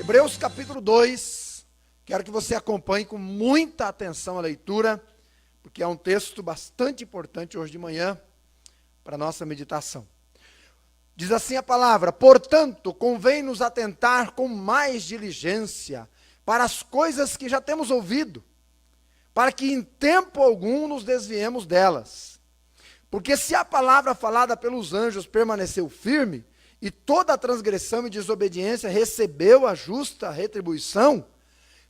Hebreus capítulo 2, quero que você acompanhe com muita atenção a leitura, porque é um texto bastante importante hoje de manhã para a nossa meditação. Diz assim a palavra: portanto, convém nos atentar com mais diligência para as coisas que já temos ouvido, para que em tempo algum nos desviemos delas. Porque se a palavra falada pelos anjos permaneceu firme, e toda a transgressão e desobediência recebeu a justa retribuição,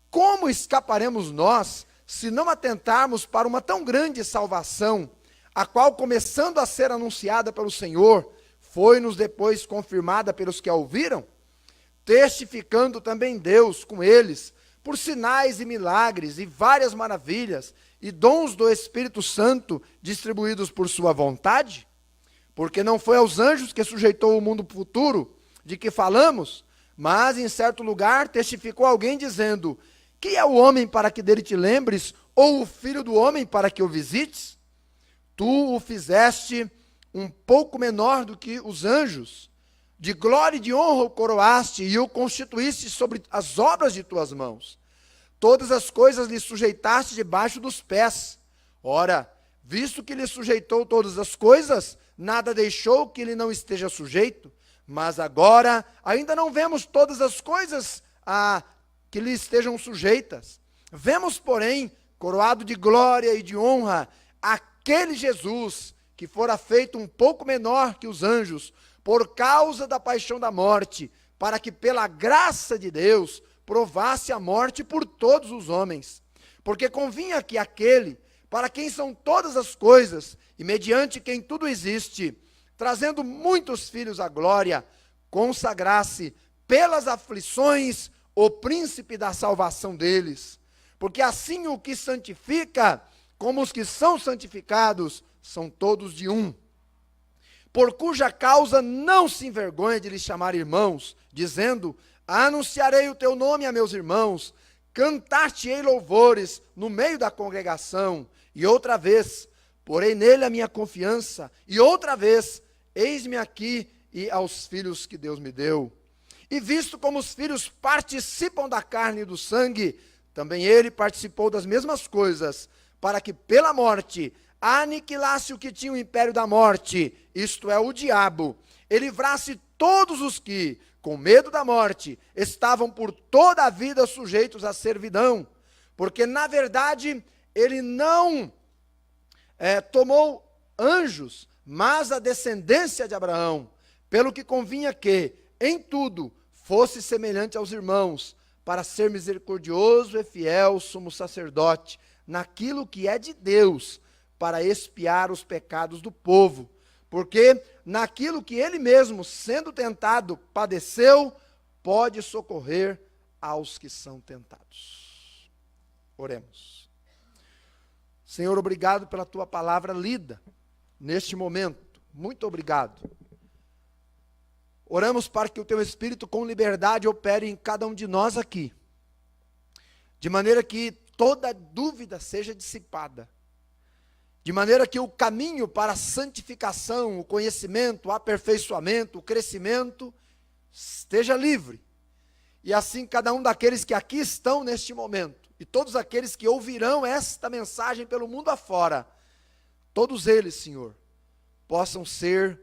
como escaparemos nós, se não atentarmos para uma tão grande salvação, a qual, começando a ser anunciada pelo Senhor, foi-nos depois confirmada pelos que a ouviram? Testificando também Deus com eles, por sinais e milagres, e várias maravilhas, e dons do Espírito Santo, distribuídos por sua vontade? Porque não foi aos anjos que sujeitou o mundo futuro, de que falamos, mas em certo lugar testificou alguém dizendo: quem é o homem para que dele te lembres, ou o filho do homem para que o visites? Tu o fizeste um pouco menor do que os anjos, de glória e de honra o coroaste, e o constituíste sobre as obras de tuas mãos. Todas as coisas lhe sujeitaste debaixo dos pés. Ora, visto que lhe sujeitou todas as coisas, nada deixou que ele não esteja sujeito, mas agora ainda não vemos todas as coisas que lhe estejam sujeitas. Vemos, porém, coroado de glória e de honra, aquele Jesus que fora feito um pouco menor que os anjos, por causa da paixão da morte, para que pela graça de Deus provasse a morte por todos os homens. Porque convinha que aquele, para quem são todas as coisas, e mediante quem tudo existe, trazendo muitos filhos à glória, consagrasse pelas aflições o príncipe da salvação deles. Porque assim o que santifica, como os que são santificados, são todos de um. Por cuja causa não se envergonha de lhes chamar irmãos, dizendo: anunciarei o teu nome a meus irmãos, cantar-te-ei louvores no meio da congregação. E outra vez, porei nele a minha confiança, e outra vez, eis-me aqui e aos filhos que Deus me deu. E visto como os filhos participam da carne e do sangue, também ele participou das mesmas coisas, para que pela morte aniquilasse o que tinha o império da morte, isto é, o diabo, e livrasse todos os que, com medo da morte, estavam por toda a vida sujeitos à servidão. Porque, na verdade, ele não tomou anjos, mas a descendência de Abraão, pelo que convinha que, em tudo, fosse semelhante aos irmãos, para ser misericordioso e fiel sumo sacerdote, naquilo que é de Deus, para expiar os pecados do povo. Porque naquilo que ele mesmo, sendo tentado, padeceu, pode socorrer aos que são tentados. Oremos. Senhor, obrigado pela tua palavra lida neste momento. Muito obrigado. Oramos para que o teu Espírito com liberdade opere em cada um de nós aqui, de maneira que toda dúvida seja dissipada, de maneira que o caminho para a santificação, o conhecimento, o aperfeiçoamento, o crescimento esteja livre. E assim cada um daqueles que aqui estão neste momento, e todos aqueles que ouvirão esta mensagem pelo mundo afora, todos eles, Senhor, possam ser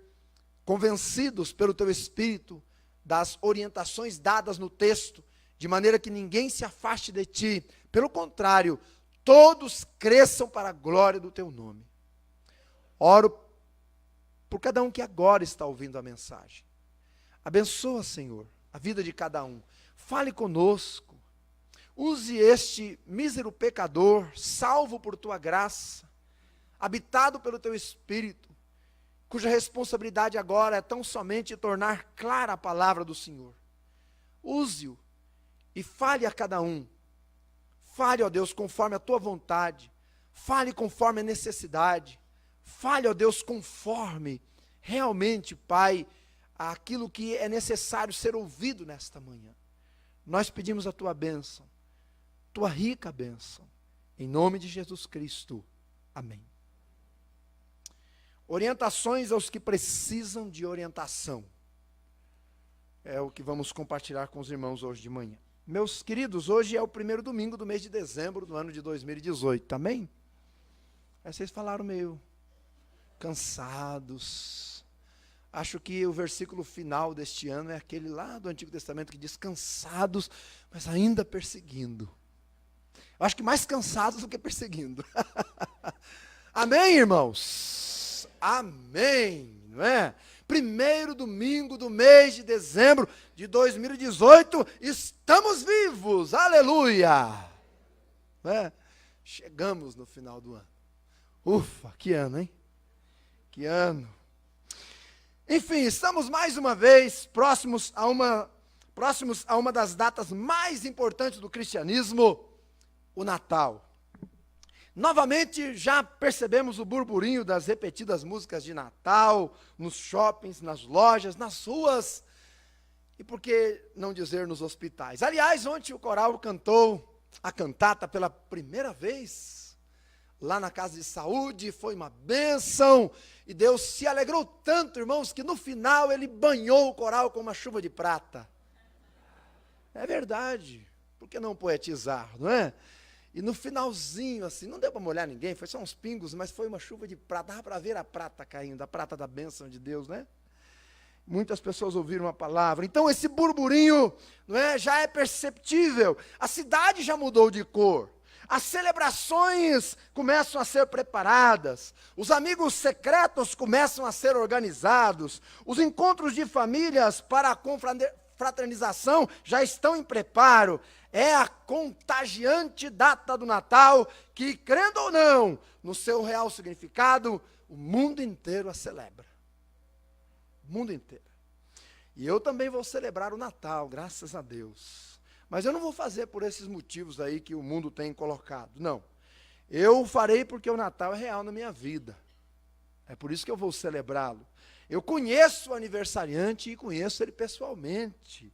convencidos pelo teu Espírito das orientações dadas no texto, de maneira que ninguém se afaste de ti. Pelo contrário, todos cresçam para a glória do teu nome. Oro por cada um que agora está ouvindo a mensagem. Abençoa, Senhor, a vida de cada um. Fale conosco. Use este mísero pecador, salvo por tua graça, habitado pelo teu Espírito, cuja responsabilidade agora é tão somente tornar clara a palavra do Senhor. Use-o e fale a cada um. Fale, ó Deus, conforme a tua vontade. Fale conforme a necessidade. Fale, ó Deus, conforme realmente, Pai, aquilo que é necessário ser ouvido nesta manhã. Nós pedimos a tua bênção, tua rica bênção, em nome de Jesus Cristo. Amém. Orientações aos que precisam de orientação. É o que vamos compartilhar com os irmãos hoje de manhã. Meus queridos, hoje é o primeiro domingo do mês de dezembro do ano de 2018, amém? Aí vocês falaram meio cansados. Acho que o versículo final deste ano é aquele lá do Antigo Testamento que diz cansados, mas ainda perseguindo. Eu acho que mais cansados do que perseguindo. Amém, irmãos? Amém, não é? Primeiro domingo do mês de dezembro de 2018, estamos vivos, aleluia! Não é? Chegamos no final do ano. Ufa, que ano, hein? Que ano. Enfim, estamos mais uma vez próximos a uma das datas mais importantes do cristianismo, o Natal. Novamente, já percebemos o burburinho das repetidas músicas de Natal, nos shoppings, nas lojas, nas ruas, e por que não dizer nos hospitais. Aliás, ontem o coral cantou a cantata pela primeira vez, lá na casa de saúde, foi uma bênção, e Deus se alegrou tanto, irmãos, que no final ele banhou o coral com uma chuva de prata. É verdade, por que não poetizar, não é? E no finalzinho, assim, não deu para molhar ninguém, foi só uns pingos, mas foi uma chuva de prata, dava para ver a prata caindo, a prata da bênção de Deus, né? Muitas pessoas ouviram a palavra. Então esse burburinho, não é, já é perceptível. A cidade já mudou de cor. As celebrações começam a ser preparadas. Os amigos secretos começam a ser organizados. Os encontros de famílias para a confraternização já estão em preparo. É a contagiante data do Natal que, crendo ou não, no seu real significado, o mundo inteiro a celebra. O mundo inteiro. E eu também vou celebrar o Natal, graças a Deus. Mas eu não vou fazer por esses motivos aí que o mundo tem colocado, não. Eu farei porque o Natal é real na minha vida. É por isso que eu vou celebrá-lo. Eu conheço o aniversariante e conheço ele pessoalmente.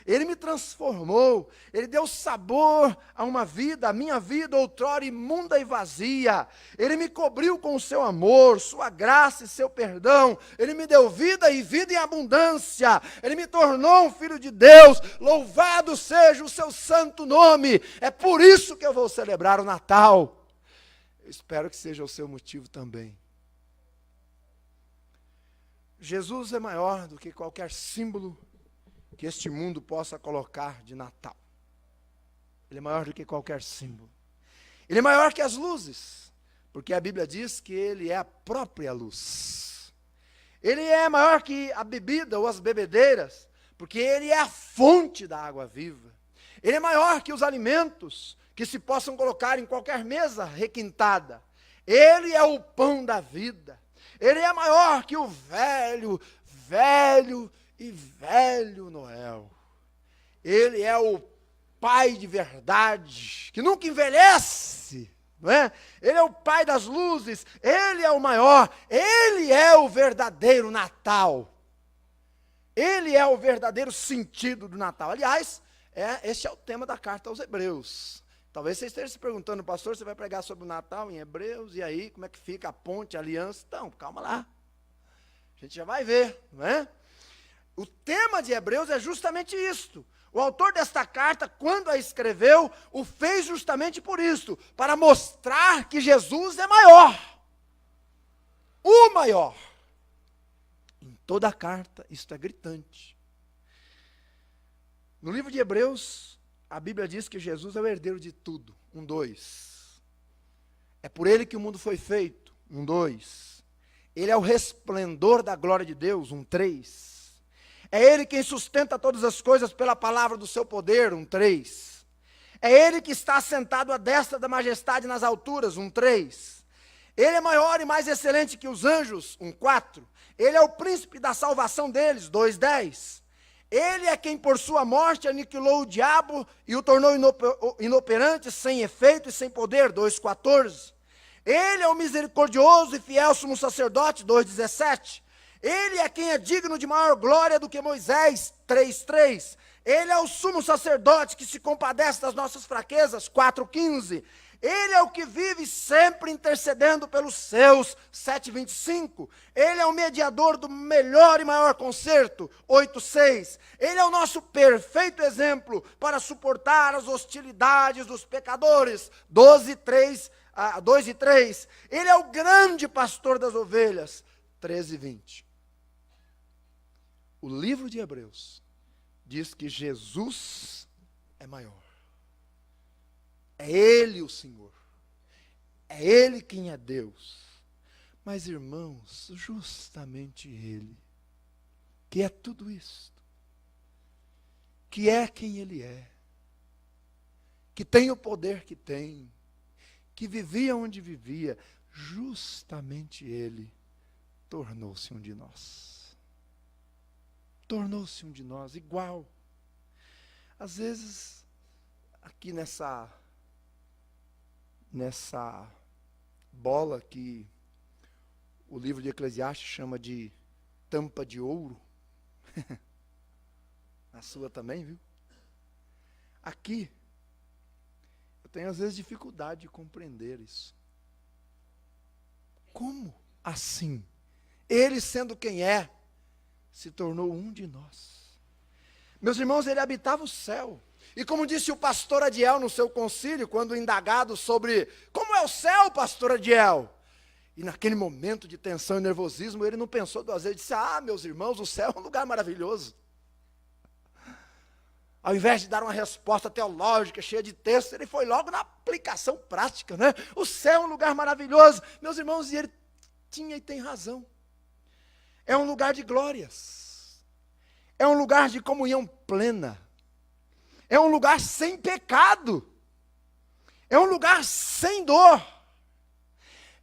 Ele me transformou, ele deu sabor a uma vida, a minha vida outrora imunda e vazia. Ele me cobriu com o seu amor, sua graça e seu perdão. Ele me deu vida e vida em abundância. Ele me tornou um filho de Deus. Louvado seja o seu santo nome. É por isso que eu vou celebrar o Natal. Eu espero que seja o seu motivo também. Jesus é maior do que qualquer símbolo que este mundo possa colocar de Natal. Ele é maior do que qualquer símbolo. Ele é maior que as luzes, porque a Bíblia diz que ele é a própria luz. Ele é maior que a bebida ou as bebedeiras, porque ele é a fonte da água viva. Ele é maior que os alimentos que se possam colocar em qualquer mesa requintada. Ele é o pão da vida. Ele é maior que o velho e velho Noel. Ele é o Pai de verdade, que nunca envelhece, não é? Ele é o Pai das luzes, ele é o maior, ele é o verdadeiro Natal. Ele é o verdadeiro sentido do Natal. Aliás, este é o tema da carta aos Hebreus. Talvez você esteja se perguntando, pastor, você vai pregar sobre o Natal em Hebreus, e aí, como é que fica a ponte, a aliança? Então, calma lá. A gente já vai ver, não é? O tema de Hebreus é justamente isto. O autor desta carta, quando a escreveu, o fez justamente por isto, para mostrar que Jesus é maior. O maior. Em toda a carta, isto é gritante. No livro de Hebreus, a Bíblia diz que Jesus é o herdeiro de tudo. 1:2. É por ele que o mundo foi feito. 1:2. Ele é o resplendor da glória de Deus. 1:3. É ele quem sustenta todas as coisas pela palavra do seu poder, 1:3. É ele que está sentado à destra da majestade nas alturas, 1:3. Ele é maior e mais excelente que os anjos, 1:4. Ele é o príncipe da salvação deles, 2:10. Ele é quem por sua morte aniquilou o diabo e o tornou inoperante, sem efeito e sem poder, 2:14. Ele é o misericordioso e fiel sumo sacerdote, 2:17. Ele é quem é digno de maior glória do que Moisés, 3:3. Ele é o sumo sacerdote que se compadece das nossas fraquezas, 4:15. Ele é o que vive sempre intercedendo pelos seus, 7:25. Ele é o mediador do melhor e maior conserto, 8:6. Ele é o nosso perfeito exemplo para suportar as hostilidades dos pecadores, 2:3. Ele é o grande pastor das ovelhas, 13:20. O livro de Hebreus diz que Jesus é maior. É Ele o Senhor. É Ele quem é Deus. Mas, irmãos, justamente Ele, que é tudo isto, que é quem Ele é, que tem o poder que tem, que vivia onde vivia, justamente Ele tornou-se um de nós. Tornou-se um de nós, igual. Às vezes, aqui nessa bola que o livro de Eclesiastes chama de tampa de ouro, a sua também, viu? Aqui, eu tenho às vezes dificuldade de compreender isso. Como assim? Ele, sendo quem é, se tornou um de nós. Meus irmãos, ele habitava o céu. E como disse o pastor Adiel no seu concílio, quando indagado sobre como é o céu, pastor Adiel? E naquele momento de tensão e nervosismo, ele não pensou duas vezes, disse, meus irmãos, o céu é um lugar maravilhoso. Ao invés de dar uma resposta teológica, cheia de texto, ele foi logo na aplicação prática, né? O céu é um lugar maravilhoso. Meus irmãos, e ele tinha e tem razão. É um lugar de glórias. É um lugar de comunhão plena. É um lugar sem pecado. É um lugar sem dor.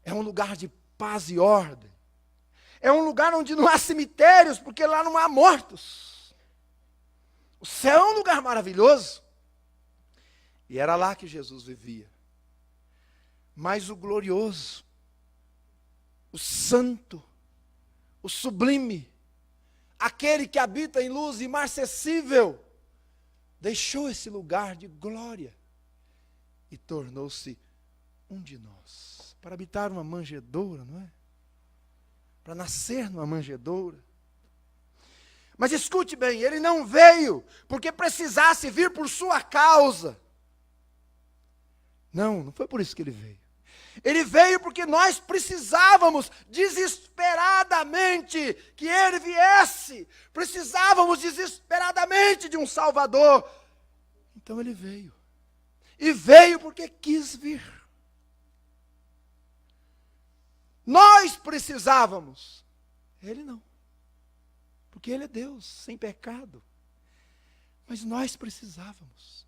É um lugar de paz e ordem. É um lugar onde não há cemitérios, porque lá não há mortos. O céu é um lugar maravilhoso. E era lá que Jesus vivia. Mas o glorioso, o santo, o sublime, aquele que habita em luz imarcessível, deixou esse lugar de glória e tornou-se um de nós, para habitar uma manjedoura, não é? Para nascer numa manjedoura. Mas escute bem, ele não veio porque precisasse vir por sua causa. Não foi por isso que ele veio. Ele veio porque nós precisávamos desesperadamente que ele viesse. Precisávamos desesperadamente de um Salvador. Então ele veio. E veio porque quis vir. Nós precisávamos. Ele não. Porque ele é Deus, sem pecado. Mas nós precisávamos.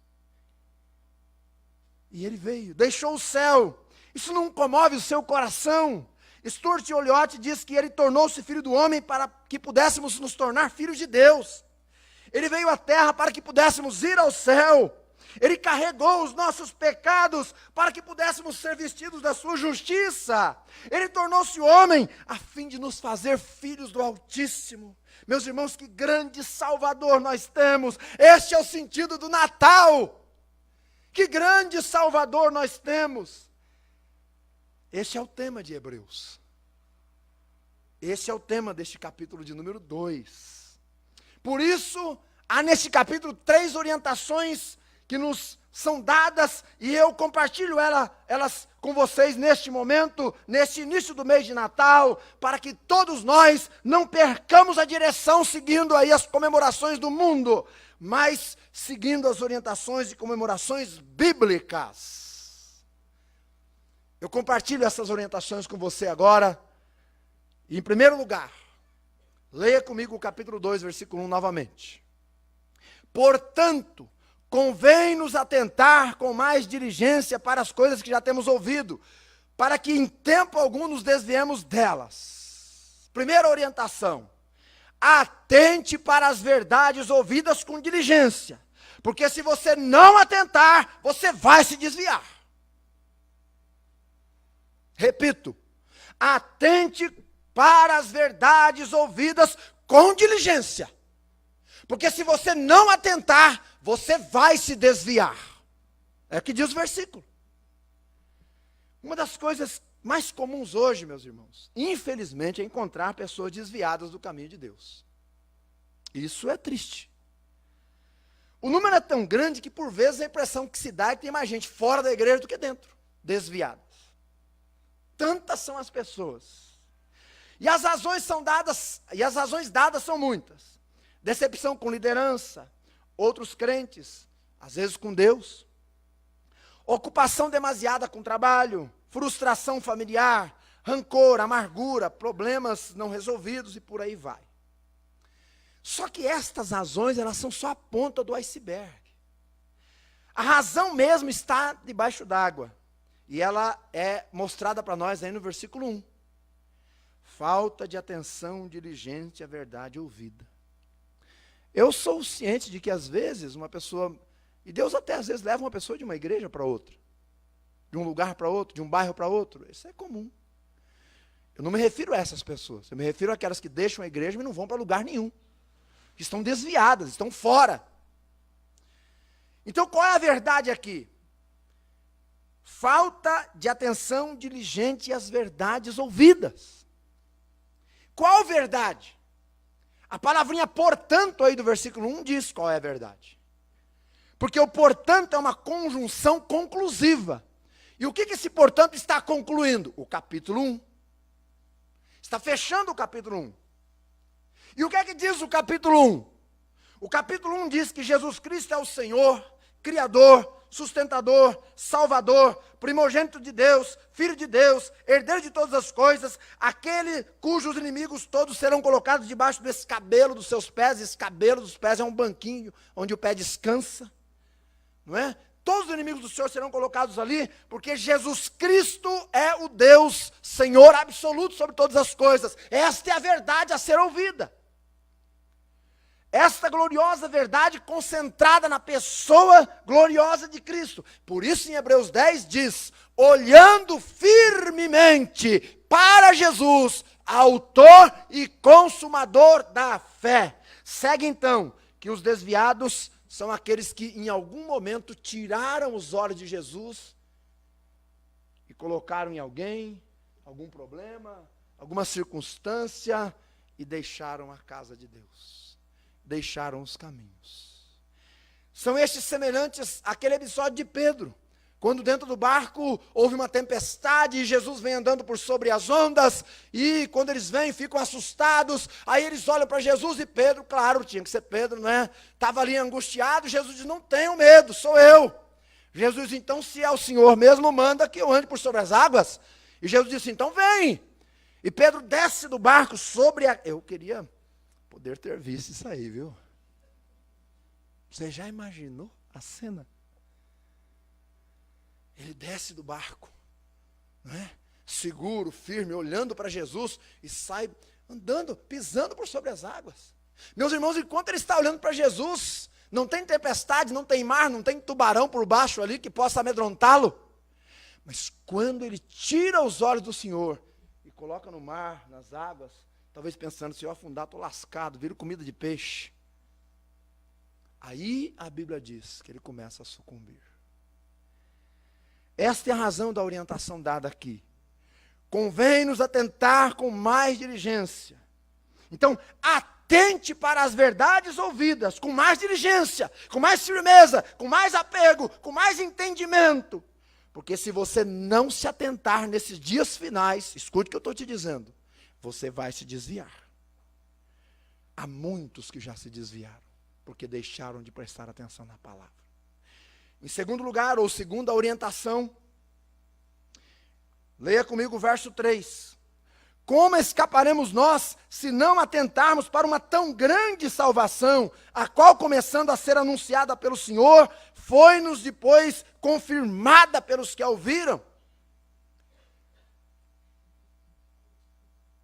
E ele veio, deixou o céu. Isso não comove o seu coração? Stuart Olyott diz que ele tornou-se filho do homem para que pudéssemos nos tornar filhos de Deus. Ele veio à terra para que pudéssemos ir ao céu. Ele carregou os nossos pecados para que pudéssemos ser vestidos da sua justiça. Ele tornou-se homem a fim de nos fazer filhos do Altíssimo. Meus irmãos, que grande Salvador nós temos. Este é o sentido do Natal. Que grande Salvador nós temos. Este é o tema de Hebreus. Este é o tema deste capítulo de número 2. Por isso, há neste capítulo 3 orientações que nos são dadas, e eu compartilho elas com vocês neste momento, neste início do mês de Natal, para que todos nós não percamos a direção seguindo aí as comemorações do mundo, mas seguindo as orientações e comemorações bíblicas. Eu compartilho essas orientações com você agora. E, em primeiro lugar, leia comigo o capítulo 2, versículo 1 novamente. Portanto, convém-nos atentar com mais diligência para as coisas que já temos ouvido, para que em tempo algum nos desviemos delas. Primeira orientação: atente para as verdades ouvidas com diligência, porque se você não atentar, você vai se desviar. Repito, atente para as verdades ouvidas com diligência, porque se você não atentar, você vai se desviar. É o que diz o versículo. Uma das coisas mais comuns hoje, meus irmãos, infelizmente, é encontrar pessoas desviadas do caminho de Deus. Isso é triste. O número é tão grande que, por vezes, a impressão que se dá é que tem mais gente fora da igreja do que dentro, desviadas. Tantas são as pessoas. E as razões dadas são muitas. Decepção com liderança, outros crentes, às vezes com Deus. Ocupação demasiada com trabalho, frustração familiar, rancor, amargura, problemas não resolvidos e por aí vai. Só que estas razões, elas são só a ponta do iceberg. A razão mesmo está debaixo d'água. E ela é mostrada para nós aí no versículo 1. Falta de atenção diligente à verdade ouvida. Eu sou ciente de que às vezes uma pessoa, e Deus até às vezes leva uma pessoa de uma igreja para outra, de um lugar para outro, de um bairro para outro. Isso é comum. Eu não me refiro a essas pessoas, eu me refiro àquelas que deixam a igreja e não vão para lugar nenhum. Que estão desviadas, estão fora. Então, qual é a verdade aqui? Falta de atenção diligente às verdades ouvidas. Qual verdade? A palavrinha portanto aí do versículo 1 diz qual é a verdade. Porque o portanto é uma conjunção conclusiva. E o que esse portanto está concluindo? O capítulo 1. Está fechando o capítulo 1. E o que é que diz o capítulo 1? O capítulo 1 diz que Jesus Cristo é o Senhor, Criador, sustentador, Salvador, primogênito de Deus, Filho de Deus, herdeiro de todas as coisas, aquele cujos inimigos todos serão colocados debaixo desse cabelo dos seus pés. Esse cabelo dos pés é um banquinho onde o pé descansa, não é? Todos os inimigos do Senhor serão colocados ali, porque Jesus Cristo é o Deus, Senhor absoluto sobre todas as coisas. Esta é a verdade a ser ouvida. Esta gloriosa verdade concentrada na pessoa gloriosa de Cristo. Por isso em Hebreus 10 diz, olhando firmemente para Jesus, autor e consumador da fé. Segue então que os desviados são aqueles que em algum momento tiraram os olhos de Jesus e colocaram em alguém, algum problema, alguma circunstância e deixaram a casa de Deus. Deixaram os caminhos. São estes semelhantes àquele episódio de Pedro, quando dentro do barco houve uma tempestade e Jesus vem andando por sobre as ondas, e quando eles vêm ficam assustados, aí eles olham para Jesus e Pedro, claro, tinha que ser Pedro, não é? Estava ali angustiado, Jesus diz, não tenham medo, sou eu. Jesus, então se é o Senhor mesmo, manda que eu ande por sobre as águas. E Jesus disse, então vem. E Pedro desce do barco sobre a... Eu queria poder ter visto isso aí, viu? Você já imaginou a cena? Ele desce do barco, não é? Seguro, firme, olhando para Jesus e sai andando, pisando por sobre as águas. Meus irmãos, enquanto ele está olhando para Jesus, não tem tempestade, não tem mar, não tem tubarão por baixo ali que possa amedrontá-lo. Mas quando ele tira os olhos do Senhor e coloca no mar, nas águas, talvez pensando, se eu afundar, estou lascado, viro comida de peixe. Aí a Bíblia diz que ele começa a sucumbir. Esta é a razão da orientação dada aqui. Convém-nos atentar com mais diligência. Então, atente para as verdades ouvidas, com mais diligência, com mais firmeza, com mais apego, com mais entendimento. Porque se você não se atentar nesses dias finais, escute o que eu estou te dizendo, você vai se desviar. Há muitos que já se desviaram, porque deixaram de prestar atenção na palavra. Em segundo lugar, ou segunda orientação, leia comigo o verso 3. Como escaparemos nós, se não atentarmos para uma tão grande salvação, a qual, começando a ser anunciada pelo Senhor, foi-nos depois confirmada pelos que a ouviram?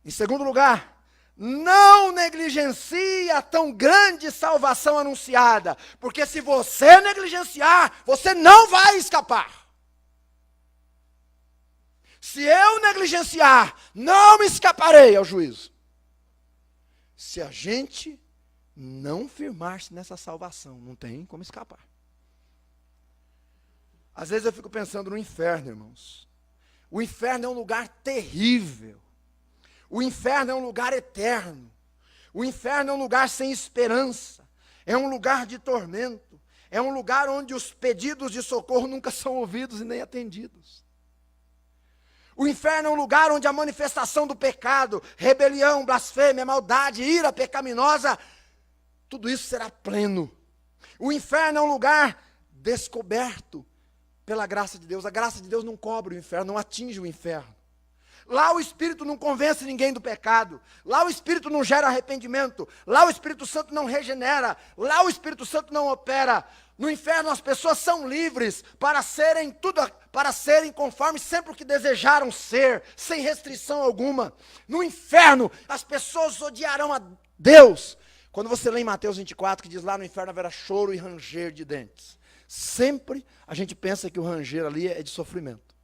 Em segundo lugar, não negligencie a tão grande salvação anunciada, porque se você negligenciar, você não vai escapar. Se eu negligenciar, não me escaparei ao juízo. Se a gente não firmar-se nessa salvação, não tem como escapar. Às vezes eu fico pensando no inferno, irmãos. O inferno é um lugar terrível. O inferno é um lugar eterno. O inferno é um lugar sem esperança. É um lugar de tormento. É um lugar onde os pedidos de socorro nunca são ouvidos e nem atendidos. O inferno é um lugar onde a manifestação do pecado, rebelião, blasfêmia, maldade, ira pecaminosa, tudo isso será pleno. O inferno é um lugar descoberto pela graça de Deus. A graça de Deus não cobre o inferno, não atinge o inferno. Lá o Espírito não convence ninguém do pecado. Lá o Espírito não gera arrependimento. Lá o Espírito Santo não regenera. Lá o Espírito Santo não opera. No inferno as pessoas são livres para serem conforme sempre o que desejaram ser, sem restrição alguma. No inferno as pessoas odiarão a Deus. Quando você lê em Mateus 24, que diz lá no inferno haverá choro e ranger de dentes. Sempre a gente pensa que o ranger ali é de sofrimento.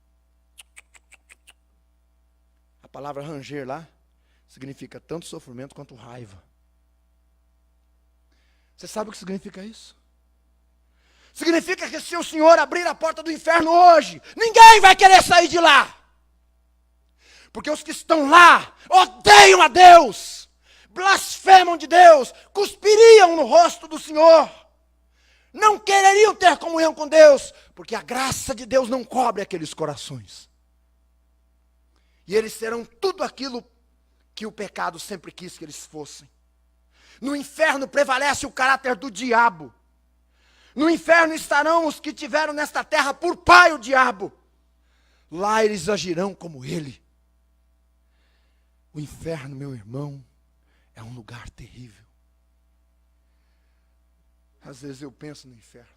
A palavra ranger lá significa tanto sofrimento quanto raiva. Você sabe o que significa isso? Significa que se o Senhor abrir a porta do inferno hoje, ninguém vai querer sair de lá. Porque os que estão lá odeiam a Deus, blasfemam de Deus, cuspiriam no rosto do Senhor. Não quereriam ter comunhão com Deus, porque a graça de Deus não cobre aqueles corações. E eles serão tudo aquilo que o pecado sempre quis que eles fossem. No inferno prevalece o caráter do diabo. No inferno estarão os que tiveram nesta terra por pai o diabo. Lá eles agirão como ele. O inferno, meu irmão, é um lugar terrível. Às vezes eu penso no inferno.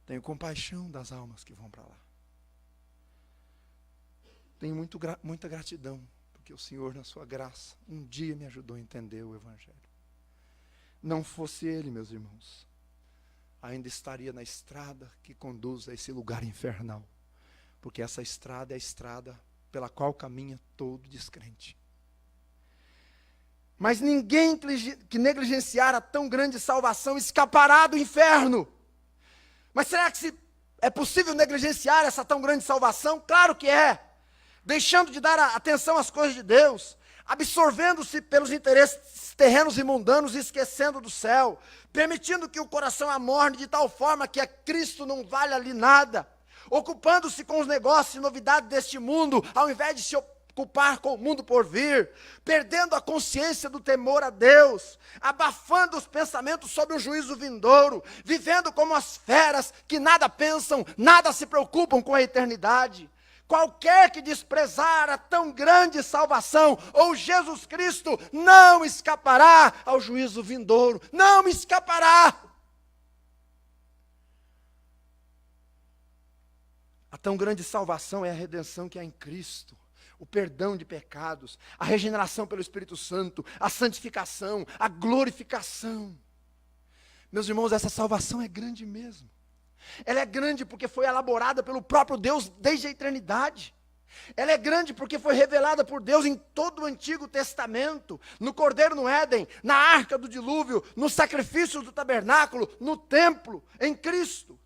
Tenho compaixão das almas que vão para lá. Tenho muita gratidão, porque o Senhor, na sua graça, um dia me ajudou a entender o Evangelho. Não fosse Ele, meus irmãos, ainda estaria na estrada que conduz a esse lugar infernal. Porque essa estrada é a estrada pela qual caminha todo descrente. Mas ninguém que negligenciar a tão grande salvação escapará do inferno. Mas será que é possível negligenciar essa tão grande salvação? Claro que é. Deixando de dar atenção às coisas de Deus, absorvendo-se pelos interesses terrenos e mundanos e esquecendo do céu, permitindo que o coração amorne de tal forma que a Cristo não vale ali nada, ocupando-se com os negócios e novidades deste mundo, ao invés de se ocupar com o mundo por vir, perdendo a consciência do temor a Deus, abafando os pensamentos sobre o juízo vindouro, vivendo como as feras que nada pensam, nada se preocupam com a eternidade. Qualquer que desprezar a tão grande salvação, ou Jesus Cristo, não escapará ao juízo vindouro, não escapará. A tão grande salvação é a redenção que há em Cristo, o perdão de pecados, a regeneração pelo Espírito Santo, a santificação, a glorificação. Meus irmãos, essa salvação é grande mesmo. Ela é grande porque foi elaborada pelo próprio Deus desde a eternidade. Ela é grande porque foi revelada por Deus em todo o Antigo Testamento, no Cordeiro no Éden, na Arca do Dilúvio, nos sacrifícios do tabernáculo, no templo, em Cristo.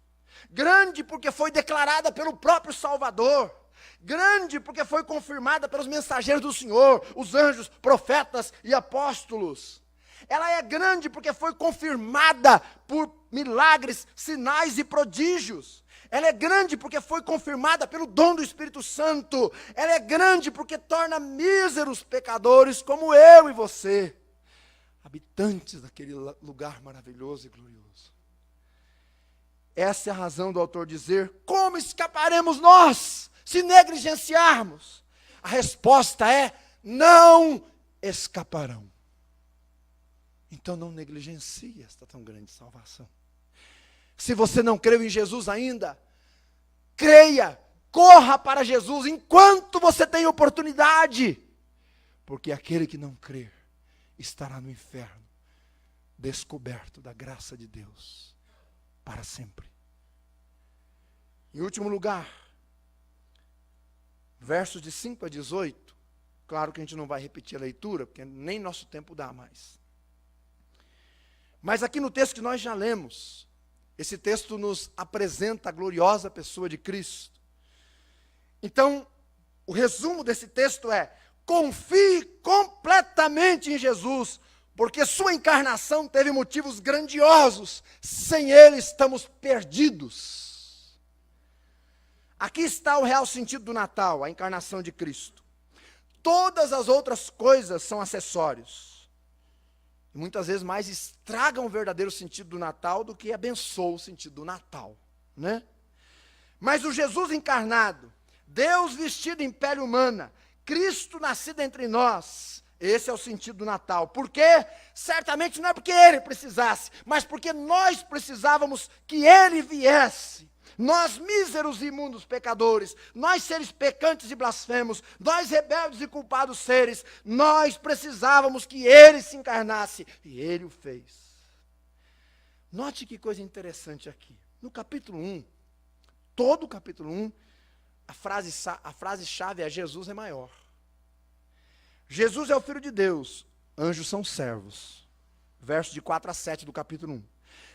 Grande porque foi declarada pelo próprio Salvador. Grande porque foi confirmada pelos mensageiros do Senhor, os anjos, profetas e apóstolos. Ela é grande porque foi confirmada por milagres, sinais e prodígios. Ela é grande porque foi confirmada pelo dom do Espírito Santo. Ela é grande porque torna míseros pecadores como eu e você, habitantes daquele lugar maravilhoso e glorioso. Essa é a razão do autor dizer: como escaparemos nós se negligenciarmos? A resposta é: não escaparão. Então não negligencie esta tão grande salvação. Se você não creu em Jesus ainda, creia, corra para Jesus enquanto você tem oportunidade. Porque aquele que não crer estará no inferno, descoberto da graça de Deus para sempre. Em último lugar, versos de 5 a 18, claro que a gente não vai repetir a leitura, porque nem nosso tempo dá mais. Mas aqui no texto que nós já lemos, esse texto nos apresenta a gloriosa pessoa de Cristo. Então, o resumo desse texto é: confie completamente em Jesus, porque sua encarnação teve motivos grandiosos. Sem ele estamos perdidos. Aqui está o real sentido do Natal, a encarnação de Cristo. Todas as outras coisas são acessórios. E muitas vezes mais estragam o verdadeiro sentido do Natal do que abençoam o sentido do Natal, né? Mas o Jesus encarnado, Deus vestido em pele humana, Cristo nascido entre nós, esse é o sentido do Natal. Por quê? Certamente não é porque ele precisasse, mas porque nós precisávamos que ele viesse. Nós, míseros e imundos pecadores, nós seres pecantes e blasfemos, nós rebeldes e culpados seres, nós precisávamos que ele se encarnasse, e ele o fez. Note que coisa interessante aqui. No capítulo 1, todo o capítulo 1, a frase-chave é: Jesus é maior. Jesus é o Filho de Deus, anjos são servos. Versos de 4 a 7 do capítulo 1.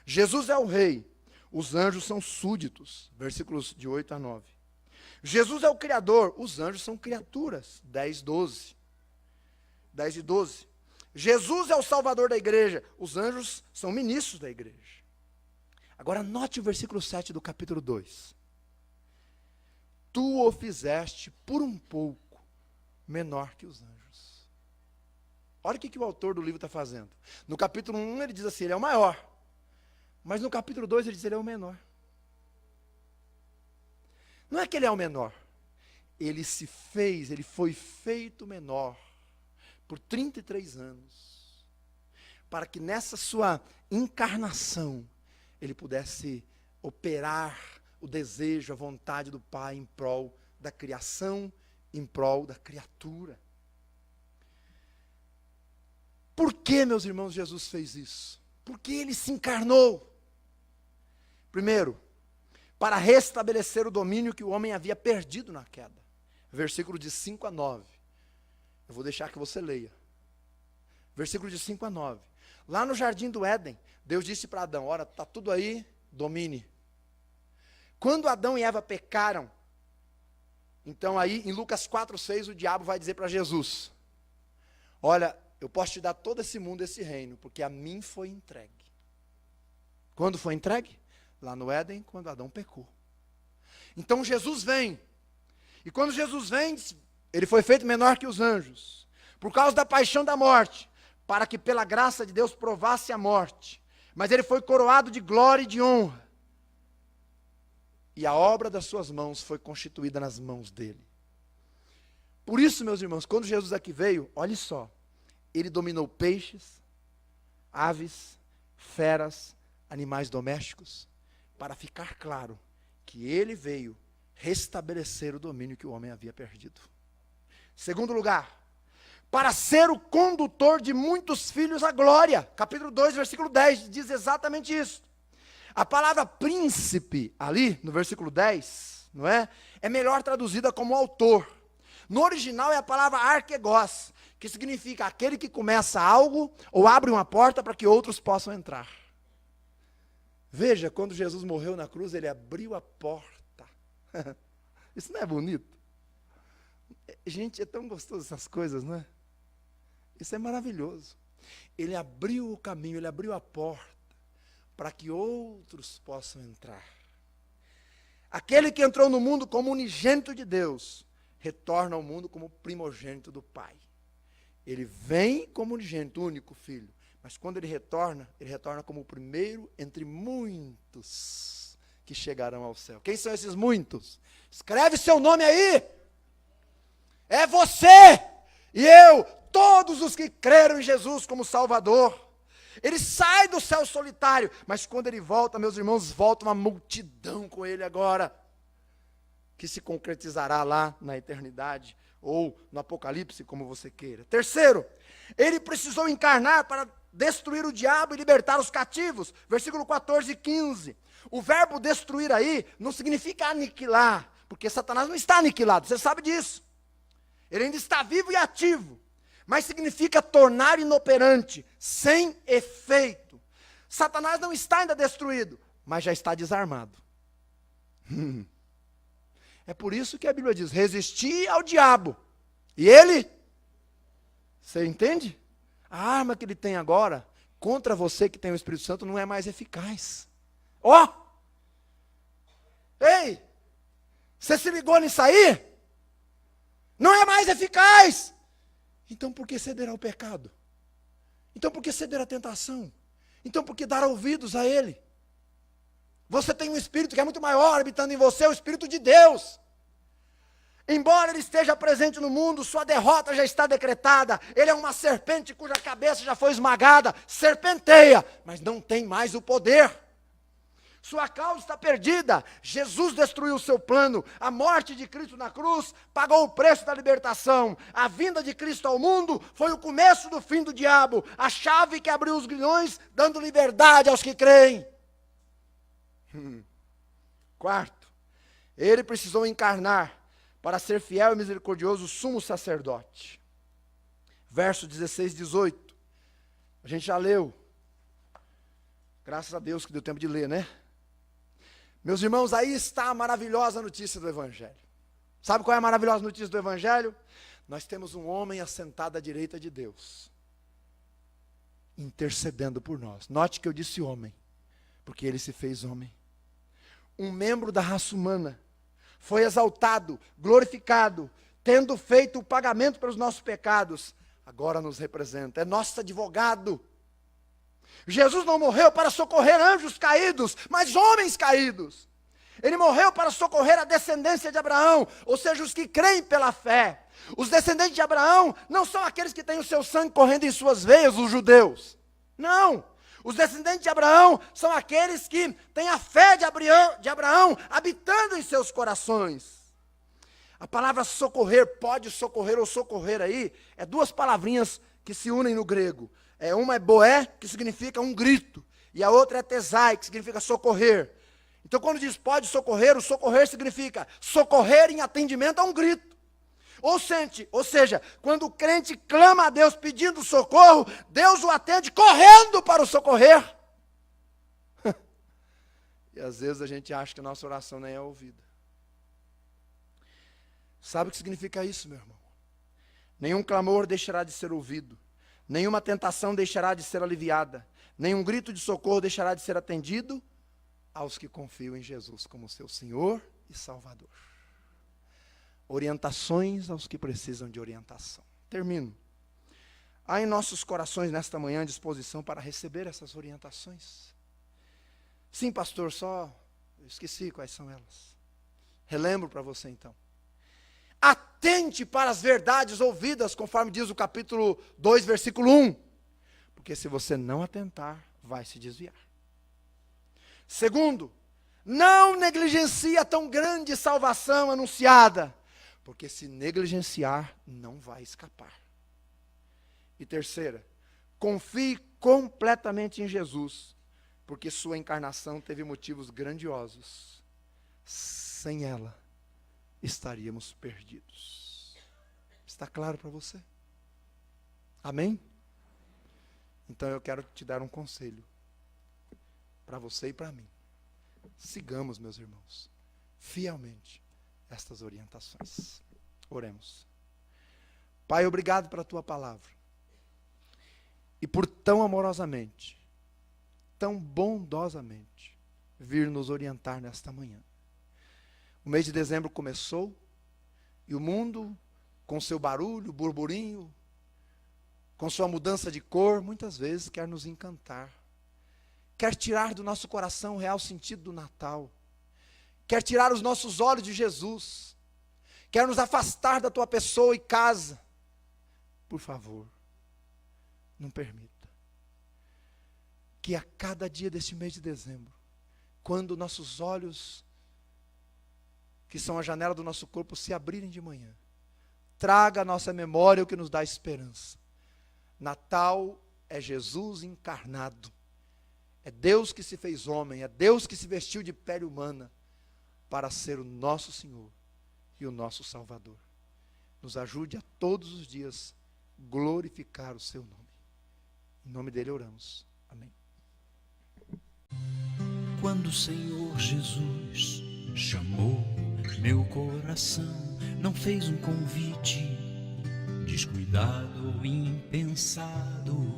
Jesus é o rei, os anjos são súditos. Versículos de 8 a 9. Jesus é o Criador, os anjos são criaturas. 10 e 12. Jesus é o Salvador da igreja, os anjos são ministros da igreja. Agora note o versículo 7 do capítulo 2. Tu o fizeste por um pouco menor que os anjos. Olha o que o autor do livro está fazendo. No capítulo 1 ele diz assim, ele é o maior. Mas no capítulo 2 ele diz, ele é o menor. Não é que ele é o menor. Ele foi feito menor por 33 anos. Para que nessa sua encarnação, ele pudesse operar o desejo, a vontade do Pai em prol da criação, em prol da criatura. Por que, meus irmãos, Jesus fez isso? Porque ele se encarnou. Primeiro, para restabelecer o domínio que o homem havia perdido na queda. Versículo de 5 a 9. Eu vou deixar que você leia. Versículo de 5 a 9. Lá no jardim do Éden, Deus disse para Adão, olha, está tudo aí, domine. Quando Adão e Eva pecaram, então aí em Lucas 4:6 o diabo vai dizer para Jesus, olha, eu posso te dar todo esse mundo, esse reino, porque a mim foi entregue. Quando foi entregue? Lá no Éden, quando Adão pecou. Então Jesus vem, e quando Jesus vem, ele foi feito menor que os anjos, por causa da paixão da morte, para que pela graça de Deus provasse a morte, mas ele foi coroado de glória e de honra, e a obra das suas mãos foi constituída nas mãos dele. Por isso, meus irmãos, quando Jesus aqui veio, olhe só, ele dominou peixes, aves, feras, animais domésticos, para ficar claro que ele veio restabelecer o domínio que o homem havia perdido. Segundo lugar, para ser o condutor de muitos filhos à glória. Capítulo 2, versículo 10, diz exatamente isso. A palavra príncipe, ali, no versículo 10, não é? É melhor traduzida como autor. No original é a palavra arquegos, que significa aquele que começa algo ou abre uma porta para que outros possam entrar. Veja, quando Jesus morreu na cruz, ele abriu a porta. Isso não é bonito? Gente, é tão gostoso essas coisas, não é? Isso é maravilhoso. Ele abriu o caminho, ele abriu a porta para que outros possam entrar. Aquele que entrou no mundo como unigênito de Deus, retorna ao mundo como primogênito do Pai. Ele vem como unigênito, único filho, mas quando ele retorna como o primeiro entre muitos que chegarão ao céu. Quem são esses muitos? Escreve seu nome aí. É você e eu, todos os que creram em Jesus como Salvador. Ele sai do céu solitário, mas quando ele volta, meus irmãos, volta uma multidão com ele agora, que se concretizará lá na eternidade, ou no Apocalipse, como você queira. Terceiro, ele precisou encarnar para destruir o diabo e libertar os cativos. Versículo 14 e 15. O verbo destruir aí não significa aniquilar, porque Satanás não está aniquilado, você sabe disso. Ele ainda está vivo e ativo, mas significa tornar inoperante, sem efeito. Satanás não está ainda destruído, mas já está desarmado. É por isso que a Bíblia diz, resistir ao diabo. E ele, você entende? A arma que ele tem agora, contra você que tem o Espírito Santo, não é mais eficaz. Ó! Ei! Você se ligou nisso aí? Não é mais eficaz! Então por que ceder ao pecado? Então por que ceder à tentação? Então por que dar ouvidos a ele? Você tem um Espírito que é muito maior habitando em você, o Espírito de Deus. Embora ele esteja presente no mundo, sua derrota já está decretada. Ele é uma serpente cuja cabeça já foi esmagada, serpenteia, mas não tem mais o poder. Sua causa está perdida. Jesus destruiu o seu plano. A morte de Cristo na cruz pagou o preço da libertação. A vinda de Cristo ao mundo foi o começo do fim do diabo. A chave que abriu os grilhões, dando liberdade aos que creem. Quarto, ele precisou encarnar para ser fiel e misericordioso sumo sacerdote. Verso 16 e 18. A gente já leu. Graças a Deus que deu tempo de ler, né? Meus irmãos, aí está a maravilhosa notícia do Evangelho. Sabe qual é a maravilhosa notícia do Evangelho? Nós temos um homem assentado à direita de Deus, intercedendo por nós. Note que eu disse homem, porque ele se fez homem. Um membro da raça humana foi exaltado, glorificado, tendo feito o pagamento pelos nossos pecados, agora nos representa, é nosso advogado. Jesus não morreu para socorrer anjos caídos, mas homens caídos. Ele morreu para socorrer a descendência de Abraão, ou seja, os que creem pela fé. Os descendentes de Abraão não são aqueles que têm o seu sangue correndo em suas veias, os judeus. Não. Os descendentes de Abraão são aqueles que têm a fé de Abraão habitando em seus corações. A palavra socorrer, pode socorrer ou socorrer aí, é duas palavrinhas que se unem no grego. Uma é boé, que significa um grito, e a outra é tesai, que significa socorrer. Então quando diz pode socorrer, o socorrer significa socorrer em atendimento a um grito. Ou seja, quando o crente clama a Deus pedindo socorro, Deus o atende correndo para o socorrer. E às vezes a gente acha que a nossa oração nem é ouvida. Sabe o que significa isso, meu irmão? Nenhum clamor deixará de ser ouvido, nenhuma tentação deixará de ser aliviada, nenhum grito de socorro deixará de ser atendido aos que confiam em Jesus como seu Senhor e Salvador. Orientações aos que precisam de orientação. Termino. Há em nossos corações nesta manhã disposição para receber essas orientações? Sim, pastor, eu esqueci quais são elas. Relembro para você então. Atente para as verdades ouvidas, conforme diz o capítulo 2, versículo 1. Porque se você não atentar, vai se desviar. Segundo, não negligencie a tão grande salvação anunciada. Porque se negligenciar, não vai escapar. E terceira, confie completamente em Jesus, porque sua encarnação teve motivos grandiosos. Sem ela, estaríamos perdidos. Está claro para você? Amém? Então eu quero te dar um conselho, para você e para mim. Sigamos, meus irmãos, fielmente estas orientações. Oremos. Pai, obrigado pela tua palavra. E por tão amorosamente, tão bondosamente, vir nos orientar nesta manhã. O mês de dezembro começou, e o mundo, com seu barulho, burburinho, com sua mudança de cor, muitas vezes quer nos encantar. Quer tirar do nosso coração o real sentido do Natal. Quer tirar os nossos olhos de Jesus. Quer nos afastar da tua pessoa e casa. Por favor, não permita que a cada dia deste mês de dezembro, quando nossos olhos, que são a janela do nosso corpo, se abrirem de manhã, traga à nossa memória o que nos dá esperança. Natal é Jesus encarnado. É Deus que se fez homem, é Deus que se vestiu de pele humana para ser o nosso Senhor e o nosso Salvador. Nos ajude a todos os dias glorificar o seu nome. Em nome dele oramos. Amém. Quando o Senhor Jesus chamou Meu coração não fez um convite descuidado ou impensado.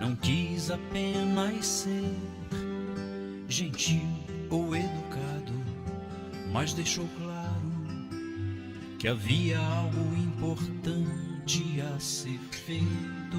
Não quis apenas ser gentil ou educado, mas deixou claro que havia algo importante a ser feito.